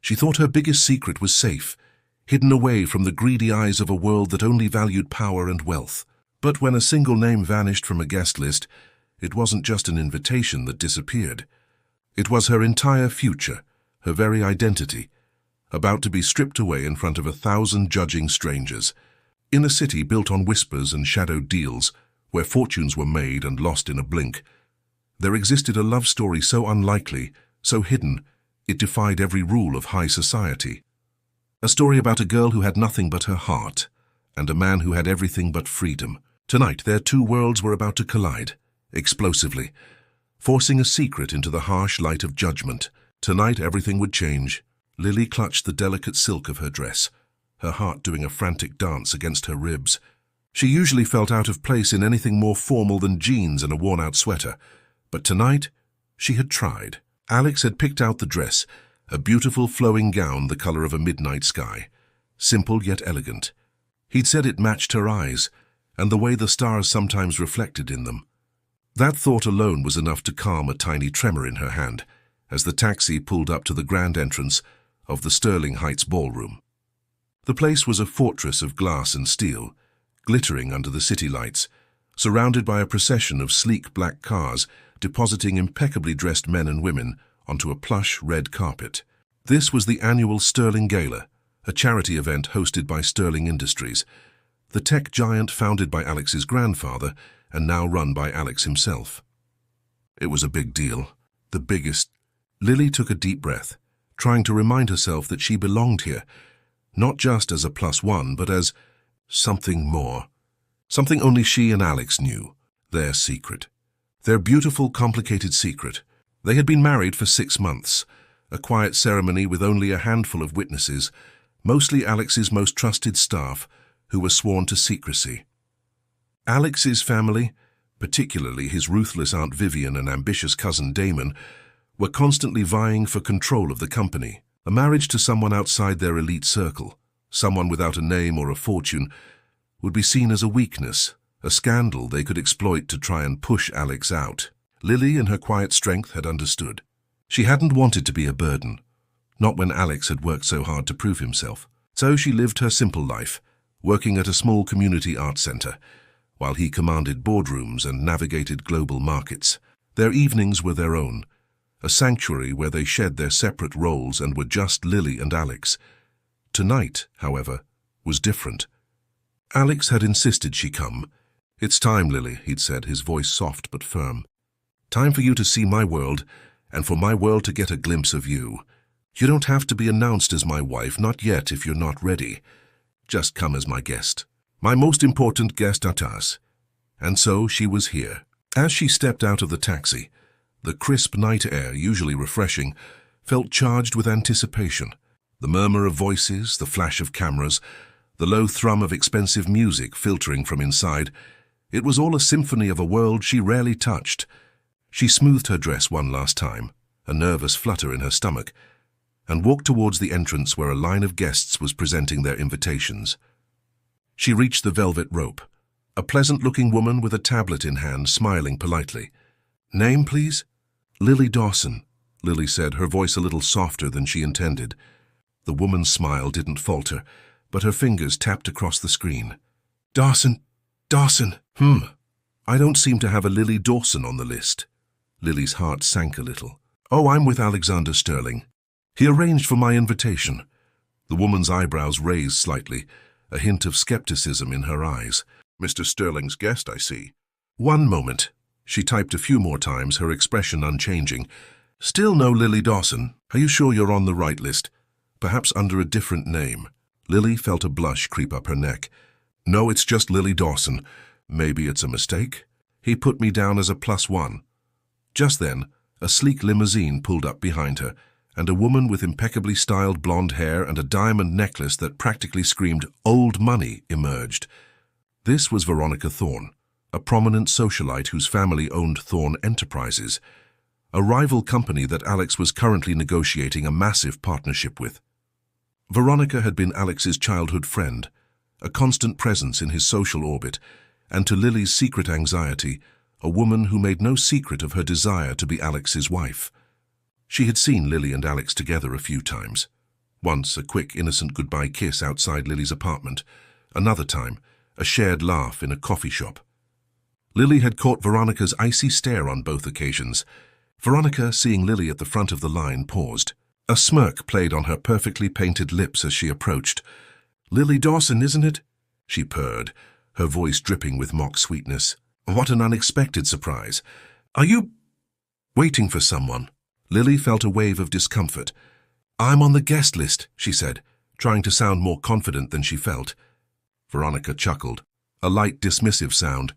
She thought her biggest secret was safe, hidden away from the greedy eyes of a world that only valued power and wealth. But when a single name vanished from a guest list, it wasn't just an invitation that disappeared. It was her entire future, her very identity, about to be stripped away in front of 1,000 judging strangers. In a city built on whispers and shadowed deals, where fortunes were made and lost in a blink, there existed a love story so unlikely, so hidden, it defied every rule of high society. A story about a girl who had nothing but her heart, and a man who had everything but freedom. Tonight, their two worlds were about to collide, explosively, forcing a secret into the harsh light of judgment. Tonight, everything would change. Lily clutched the delicate silk of her dress, her heart doing a frantic dance against her ribs. She usually felt out of place in anything more formal than jeans and a worn-out sweater, but tonight, she had tried. Alex had picked out the dress, a beautiful flowing gown the color of a midnight sky, simple yet elegant. He'd said it matched her eyes, and the way the stars sometimes reflected in them. That thought alone was enough to calm a tiny tremor in her hand, as the taxi pulled up to the grand entrance of the Sterling Heights ballroom. The place was a fortress of glass and steel, glittering under the city lights, surrounded by a procession of sleek black cars depositing impeccably dressed men and women onto a plush red carpet. This was the annual Sterling Gala, a charity event hosted by Sterling Industries, the tech giant founded by Alex's grandfather and now run by Alex himself. It was a big deal, the biggest. Lily took a deep breath, trying to remind herself that she belonged here, not just as a +1, but as something more. Something only she and Alex knew, their secret. Their beautiful, complicated secret. They had been married for 6 months, a quiet ceremony with only a handful of witnesses, mostly Alex's most trusted staff, who were sworn to secrecy. Alex's family, particularly his ruthless Aunt Vivian and ambitious cousin Damon, were constantly vying for control of the company. A marriage to someone outside their elite circle, someone without a name or a fortune, would be seen as a weakness, a scandal they could exploit to try and push Alex out. Lily, in her quiet strength, had understood. She hadn't wanted to be a burden, not when Alex had worked so hard to prove himself. So she lived her simple life, working at a small community art center, while he commanded boardrooms and navigated global markets. Their evenings were their own, a sanctuary where they shed their separate roles and were just Lily and Alex. Tonight, however, was different. Alex had insisted she come. "It's time, Lily," he'd said, his voice soft but firm. "Time for you to see my world, and for my world to get a glimpse of you. You don't have to be announced as my wife, not yet if you're not ready. Just come as my guest. My most important guest at us." And so she was here. As she stepped out of the taxi, the crisp night air, usually refreshing, felt charged with anticipation. The murmur of voices, the flash of cameras, the low thrum of expensive music filtering from inside, it was all a symphony of a world she rarely touched. She smoothed her dress one last time, a nervous flutter in her stomach, and walked towards the entrance where a line of guests was presenting their invitations. She reached the velvet rope, a pleasant-looking woman with a tablet in hand, smiling politely. "Name, please?" "Lily Dawson," Lily said, her voice a little softer than she intended. The woman's smile didn't falter, but her fingers tapped across the screen. Dawson. I don't seem to have a Lily Dawson on the list." Lily's heart sank a little. "Oh, I'm with Alexander Sterling. He arranged for my invitation." The woman's eyebrows raised slightly, a hint of skepticism in her eyes. "Mr. Sterling's guest, I see." "One moment." She typed a few more times, her expression unchanging. "Still no Lily Dawson. Are you sure you're on the right list? Perhaps under a different name." Lily felt a blush creep up her neck. "No, it's just Lily Dawson. Maybe it's a mistake. He put me down as a +1. Just then, a sleek limousine pulled up behind her, and a woman with impeccably styled blonde hair and a diamond necklace that practically screamed old money emerged. This was Veronica Thorne, a prominent socialite whose family owned Thorne Enterprises, a rival company that Alex was currently negotiating a massive partnership with. Veronica had been Alex's childhood friend, a constant presence in his social orbit, and to Lily's secret anxiety, a woman who made no secret of her desire to be Alex's wife. She had seen Lily and Alex together a few times, Once, a quick, innocent goodbye kiss outside Lily's apartment. Another time, a shared laugh in a coffee shop. Lily had caught Veronica's icy stare on both occasions. Veronica, seeing Lily at the front of the line, paused. A smirk played on her perfectly painted lips as she approached. "Lily Dawson, isn't it?" she purred, her voice dripping with mock sweetness. "What an unexpected surprise. Are you waiting for someone?" Lily felt a wave of discomfort. "I'm on the guest list," she said, trying to sound more confident than she felt. Veronica chuckled, a light dismissive sound.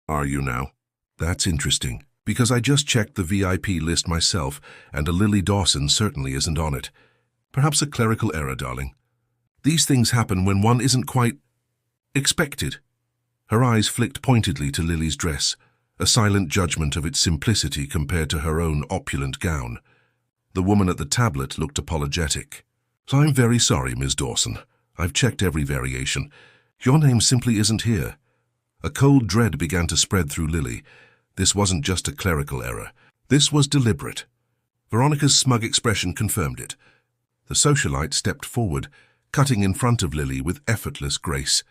"Are you now? That's interesting, because I just checked the VIP list myself, and a Lily Dawson certainly isn't on it. Perhaps a clerical error, darling. These things happen when one isn't quite expected." Her eyes flicked pointedly to Lily's dress, a silent judgment of its simplicity compared to her own opulent gown. The woman at the tablet looked apologetic. "I'm very sorry, Ms. Dawson. I've checked every variation. Your name simply isn't here." A cold dread began to spread through Lily. This wasn't just a clerical error. This was deliberate. Veronica's smug expression confirmed it. The socialite stepped forward, cutting in front of Lily with effortless grace.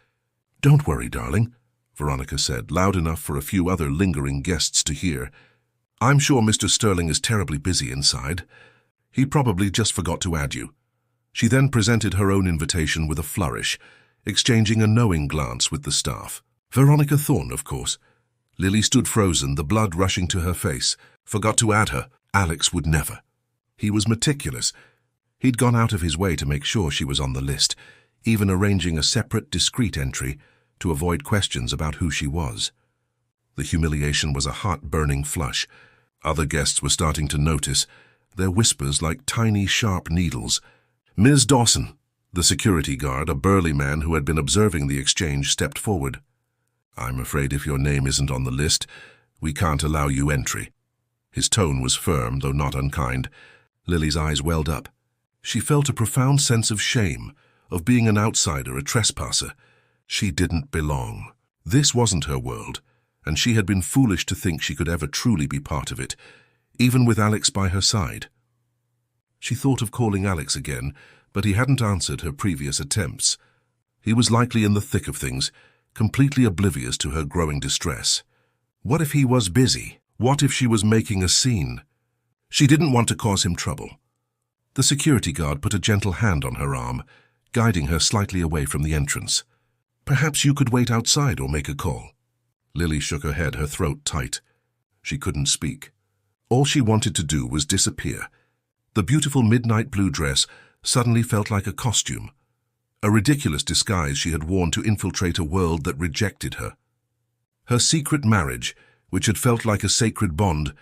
"Don't worry, darling," Veronica said, loud enough for a few other lingering guests to hear. "I'm sure Mr. Sterling is terribly busy inside. He probably just forgot to add you." She then presented her own invitation with a flourish, exchanging a knowing glance with the staff. Veronica Thorne, of course. Lily stood frozen, the blood rushing to her face. Forgot to add her. Alex would never. He was meticulous. He'd gone out of his way to make sure she was on the list, even arranging a separate, discreet entry to avoid questions about who she was. The humiliation was a heart-burning flush. Other guests were starting to notice, their whispers like tiny, sharp needles. "Ms. Dawson." The security guard, a burly man who had been observing the exchange, stepped forward. "I'm afraid if your name isn't on the list, we can't allow you entry." His tone was firm, though not unkind. Lily's eyes welled up. She felt a profound sense of shame, of being an outsider, a trespasser. She didn't belong. This wasn't her world, and she had been foolish to think she could ever truly be part of it, even with Alex by her side. She thought of calling Alex again, but he hadn't answered her previous attempts. He was likely in the thick of things, completely oblivious to her growing distress. What if he was busy? What if she was making a scene? She didn't want to cause him trouble. The security guard put a gentle hand on her arm, guiding her slightly away from the entrance. "Perhaps you could wait outside or make a call." Lily shook her head, her throat tight. She couldn't speak. All she wanted to do was disappear. The beautiful midnight blue dress suddenly felt like a costume, a ridiculous disguise she had worn to infiltrate a world that rejected her. Her secret marriage, which had felt like a sacred bond,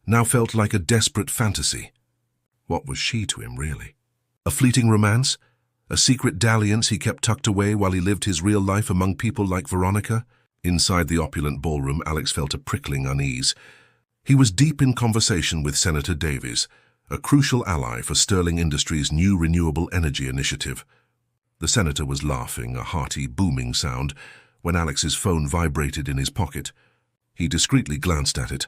now felt like a desperate fantasy. What was she to him, really? A fleeting romance? A secret dalliance he kept tucked away while he lived his real life among people like Veronica? Inside the opulent ballroom, Alex felt a prickling unease. He was deep in conversation with Senator Davies, a crucial ally for Sterling Industries' new renewable energy initiative. The senator was laughing, a hearty, booming sound, when Alex's phone vibrated in his pocket. He discreetly glanced at it.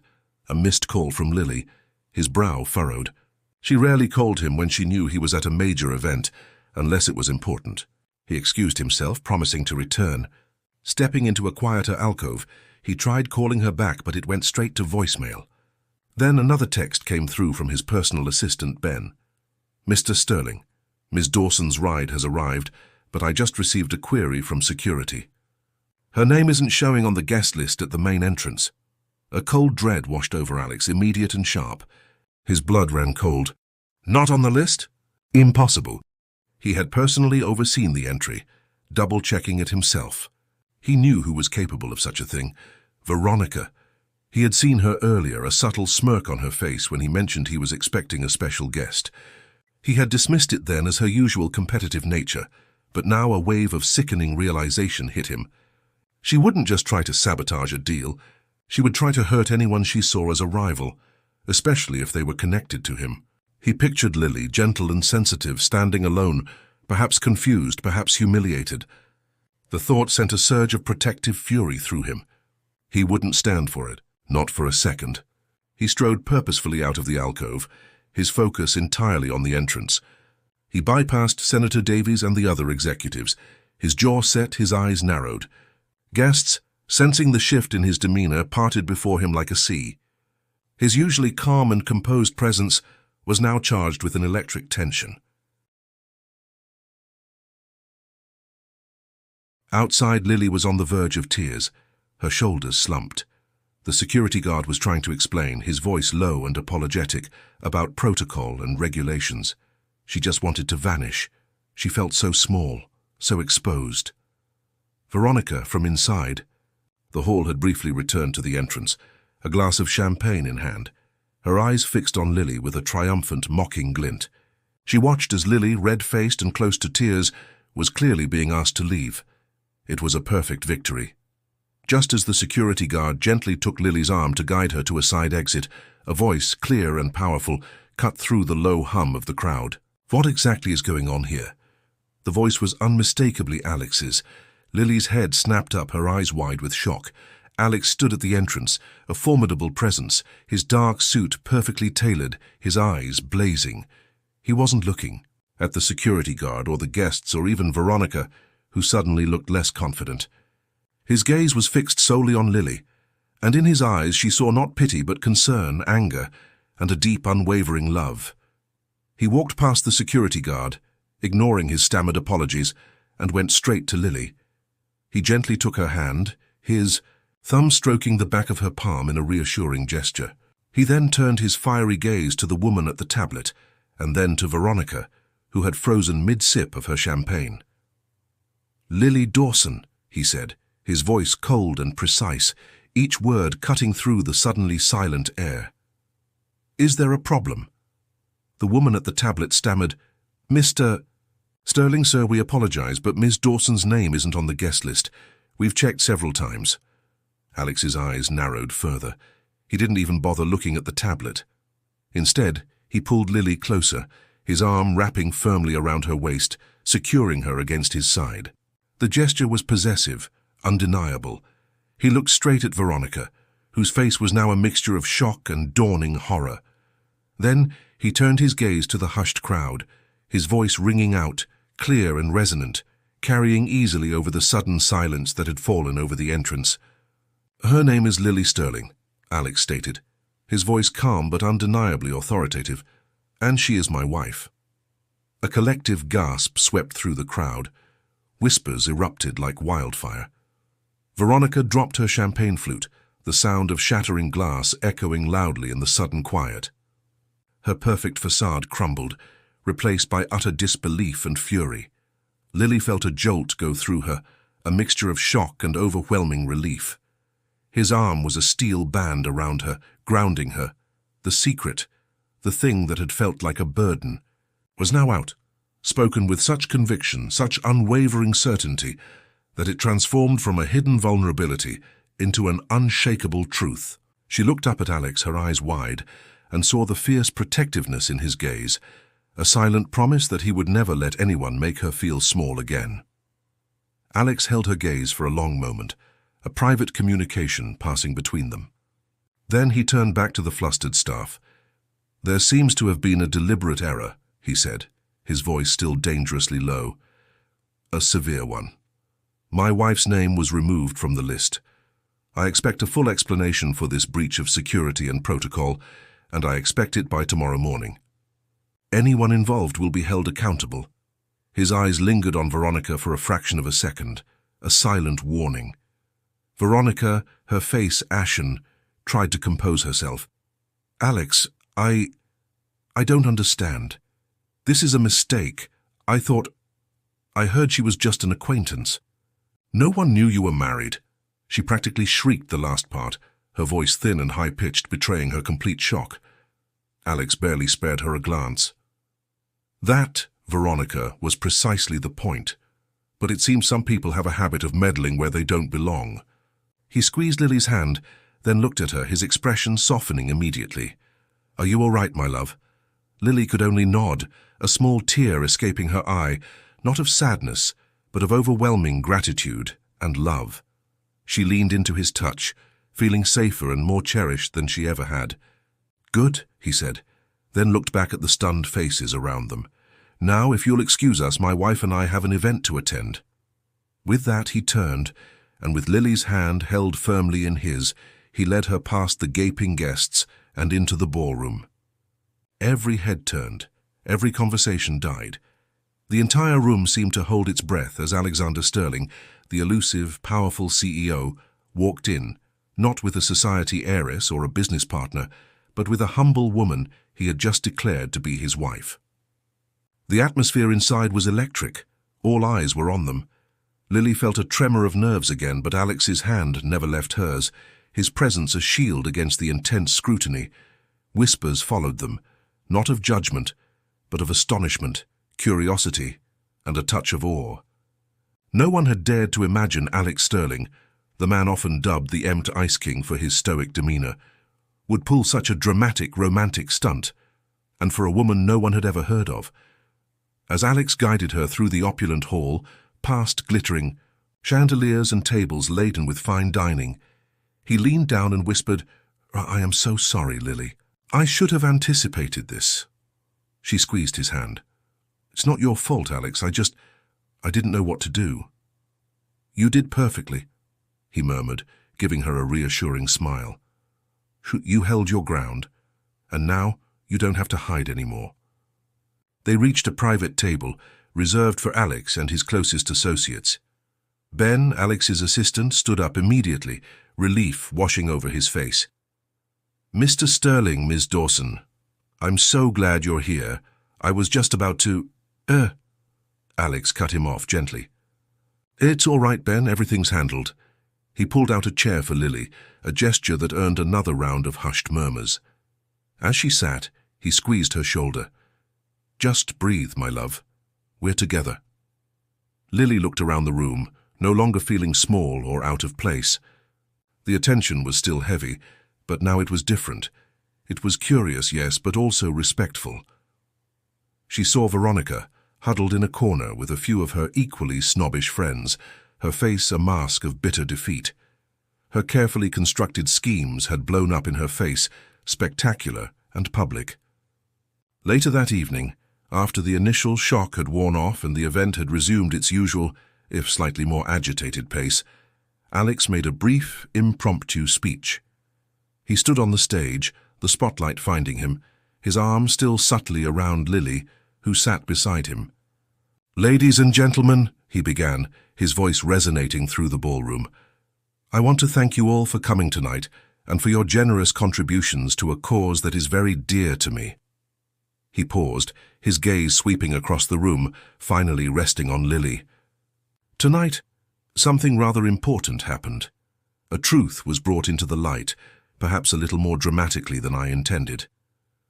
A missed call from Lily. His brow furrowed. She rarely called him when she knew he was at a major event, unless it was important. He excused himself, promising to return. Stepping into a quieter alcove, he tried calling her back, but it went straight to voicemail. Then another text came through from his personal assistant, Ben. "Mr. Sterling, Ms. Dawson's ride has arrived, but I just received a query from security. Her name isn't showing on the guest list at the main entrance." A cold dread washed over Alex, immediate and sharp. His blood ran cold. Not on the list? Impossible. He had personally overseen the entry, double-checking it himself. He knew who was capable of such a thing. Veronica. He had seen her earlier, a subtle smirk on her face when he mentioned he was expecting a special guest. He had dismissed it then as her usual competitive nature, but now a wave of sickening realization hit him. She wouldn't just try to sabotage a deal. She would try to hurt anyone she saw as a rival, especially if they were connected to him. He pictured Lily, gentle and sensitive, standing alone, perhaps confused, perhaps humiliated. The thought sent a surge of protective fury through him. He wouldn't stand for it, not for a second. He strode purposefully out of the alcove, his focus entirely on the entrance. He bypassed Senator Davies and the other executives. His jaw set, his eyes narrowed. Guests, sensing the shift in his demeanor, parted before him like a sea. His usually calm and composed presence was now charged with an electric tension. Outside, Lily was on the verge of tears. Her shoulders slumped. The security guard was trying to explain, his voice low and apologetic, about protocol and regulations. She just wanted to vanish. She felt so small, so exposed. Veronica, from inside. The hall had briefly returned to the entrance, a glass of champagne in hand, her eyes fixed on Lily with a triumphant, mocking glint. She watched as Lily, red-faced and close to tears, was clearly being asked to leave. It was a perfect victory. Just as the security guard gently took Lily's arm to guide her to a side exit, a voice, clear and powerful, cut through the low hum of the crowd. What exactly is going on here? The voice was unmistakably Alex's. Lily's head snapped up, her eyes wide with shock. Alex stood at the entrance, a formidable presence, his dark suit perfectly tailored, his eyes blazing. He wasn't looking at the security guard or the guests or even Veronica, who suddenly looked less confident. His gaze was fixed solely on Lily, and in his eyes she saw not pity but concern, anger, and a deep, unwavering love. He walked past the security guard, ignoring his stammered apologies, and went straight to Lily. He gently took her hand, his thumb stroking the back of her palm in a reassuring gesture. He then turned his fiery gaze to the woman at the tablet, and then to Veronica, who had frozen mid-sip of her champagne. "Lily Dawson," he said, his voice cold and precise, each word cutting through the suddenly silent air. "Is there a problem?" The woman at the tablet stammered, "Mr. Sterling, sir, we apologize, but Ms. Dawson's name isn't on the guest list. We've checked several times." Alex's eyes narrowed further. He didn't even bother looking at the tablet. Instead, he pulled Lily closer, his arm wrapping firmly around her waist, securing her against his side. The gesture was possessive, undeniable. He looked straight at Veronica, whose face was now a mixture of shock and dawning horror. Then he turned his gaze to the hushed crowd, his voice ringing out, clear and resonant, carrying easily over the sudden silence that had fallen over the entrance. "Her name is Lily Sterling," Alex stated, his voice calm but undeniably authoritative, "and she is my wife." A collective gasp swept through the crowd. Whispers erupted like wildfire. Veronica dropped her champagne flute, the sound of shattering glass echoing loudly in the sudden quiet. Her perfect facade crumbled, replaced by utter disbelief and fury. Lily felt a jolt go through her, a mixture of shock and overwhelming relief. His arm was a steel band around her, grounding her. The secret, the thing that had felt like a burden, was now out, spoken with such conviction, such unwavering certainty, that it transformed from a hidden vulnerability into an unshakable truth. She looked up at Alex, her eyes wide, and saw the fierce protectiveness in his gaze, a silent promise that he would never let anyone make her feel small again. Alex held her gaze for a long moment, a private communication passing between them. Then he turned back to the flustered staff. "There seems to have been a deliberate error," he said, his voice still dangerously low. "A severe one. My wife's name was removed from the list. I expect a full explanation for this breach of security and protocol, and I expect it by tomorrow morning. Anyone involved will be held accountable." His eyes lingered on Veronica for a fraction of a second, a silent warning. Veronica, her face ashen, tried to compose herself. "Alex, I don't understand. This is a mistake. I heard she was just an acquaintance." "No one knew you were married." She practically shrieked the last part, her voice thin and high-pitched, betraying her complete shock. Alex barely spared her a glance. That, Veronica, was precisely the point. But it seems some people have a habit of meddling where they don't belong. He squeezed Lily's hand, then looked at her, his expression softening immediately. "Are you all right, my love?" Lily could only nod, a small tear escaping her eye, not of sadness, but of overwhelming gratitude and love. She leaned into his touch, feeling safer and more cherished than she ever had. "Good," he said, then looked back at the stunned faces around them. Now, if you'll excuse us, my wife and I have an event to attend." With that, he turned, and with Lily's hand held firmly in his, he led her past the gaping guests and into the ballroom. Every head turned, every conversation died. The entire room seemed to hold its breath as Alexander Sterling, the elusive, powerful CEO, walked in, not with a society heiress or a business partner, but with a humble woman he had just declared to be his wife. The atmosphere inside was electric. All eyes were on them. Lily felt a tremor of nerves again, but Alex's hand never left hers, his presence a shield against the intense scrutiny. Whispers followed them, not of judgment, but of astonishment, curiosity, and a touch of awe. No one had dared to imagine Alex Sterling, the man often dubbed the Empt Ice King for his stoic demeanor, would pull such a dramatic, romantic stunt, and for a woman no one had ever heard of. As Alex guided her through the opulent hall, past glittering chandeliers and tables laden with fine dining, he leaned down and whispered, "I am so sorry, Lily. I should have anticipated this." She squeezed his hand. "It's not your fault, Alex. I didn't know what to do." "You did perfectly," he murmured, giving her a reassuring smile. "You held your ground, and now you don't have to hide anymore." They reached a private table, reserved for Alex and his closest associates. Ben, Alex's assistant, stood up immediately, relief washing over his face. "Mr. Sterling, Ms. Dawson, I'm so glad you're here. I was just about to—" Alex cut him off gently. "It's all right, Ben, everything's handled." He pulled out a chair for Lily, a gesture that earned another round of hushed murmurs. As she sat, he squeezed her shoulder. "Just breathe, my love. We're together." Lily looked around the room, no longer feeling small or out of place. The attention was still heavy, but now it was different. It was curious, yes, but also respectful. She saw Veronica, huddled in a corner with a few of her equally snobbish friends, her face a mask of bitter defeat. Her carefully constructed schemes had blown up in her face, spectacular and public. Later that evening, after the initial shock had worn off and the event had resumed its usual, if slightly more agitated pace, Alex made a brief, impromptu speech. He stood on the stage, the spotlight finding him, his arm still subtly around Lily, who sat beside him. "Ladies and gentlemen," he began, his voice resonating through the ballroom, "I want to thank you all for coming tonight and for your generous contributions to a cause that is very dear to me." He paused, his gaze sweeping across the room, finally resting on Lily. "Tonight, something rather important happened. A truth was brought into the light, perhaps a little more dramatically than I intended.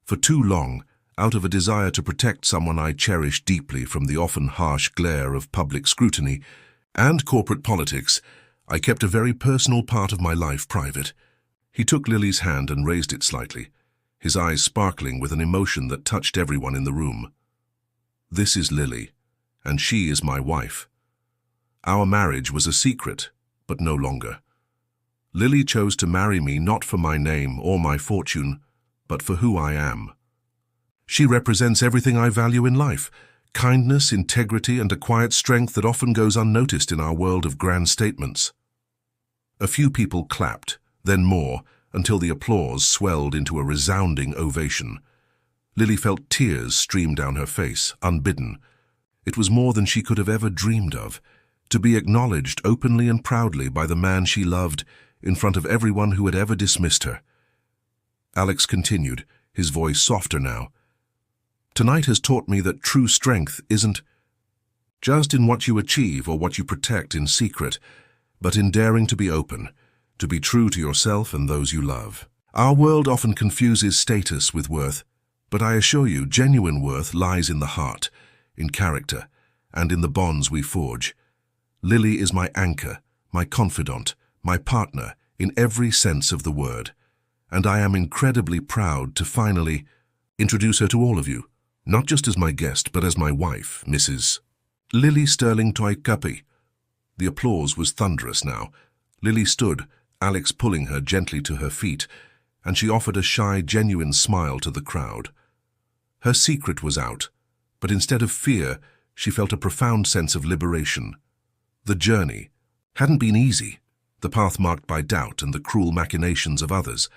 For too long, out of a desire to protect someone I cherish deeply from the often harsh glare of public scrutiny and corporate politics, I kept a very personal part of my life private." He took Lily's hand and raised it slightly, his eyes sparkling with an emotion that touched everyone in the room. "This is Lily, and she is my wife. Our marriage was a secret, but no longer. Lily chose to marry me not for my name or my fortune, but for who I am. She represents everything I value in life, kindness, integrity, and a quiet strength that often goes unnoticed in our world of grand statements." A few people clapped, then more, until the applause swelled into a resounding ovation. Lily felt tears stream down her face, unbidden. It was more than she could have ever dreamed of, to be acknowledged openly and proudly by the man she loved in front of everyone who had ever dismissed her. Alex continued, his voice softer now. "Tonight has taught me that true strength isn't just in what you achieve or what you protect in secret, but in daring to be open, to be true to yourself and those you love. Our world often confuses status with worth, but I assure you genuine worth lies in the heart, in character, and in the bonds we forge. Lily is my anchor, my confidant, my partner in every sense of the word, and I am incredibly proud to finally introduce her to all of you, not just as my guest, but as my wife, Mrs. Lily Sterling Toikapi." The applause was thunderous now. Lily stood, Alex pulling her gently to her feet, and she offered a shy, genuine smile to the crowd. Her secret was out. But instead of fear, she felt a profound sense of liberation. The journey hadn't been easy, the path marked by doubt and the cruel machinations of others.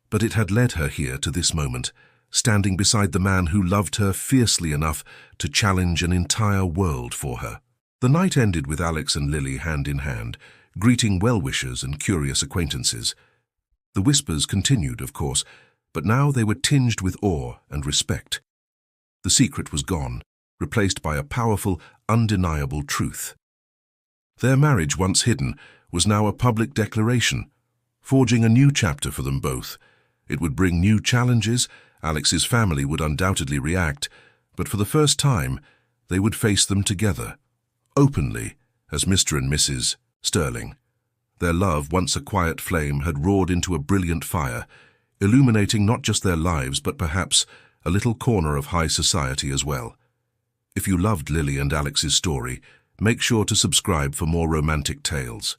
But it had led her here to this moment, standing beside the man who loved her fiercely enough to challenge an entire world for her. The night ended with Alex and Lily hand in hand, greeting well-wishers and curious acquaintances. The whispers continued, of course, but now they were tinged with awe and respect. The secret was gone, replaced by a powerful, undeniable truth. Their marriage, once hidden, was now a public declaration, forging a new chapter for them both. It would bring new challenges. Alex's family would undoubtedly react, but for the first time, they would face them together, openly, as Mr. and Mrs. Sterling. Their love, once a quiet flame, had roared into a brilliant fire, illuminating not just their lives, but perhaps a little corner of high society as well. If you loved Lily and Alex's story, make sure to subscribe for more romantic tales.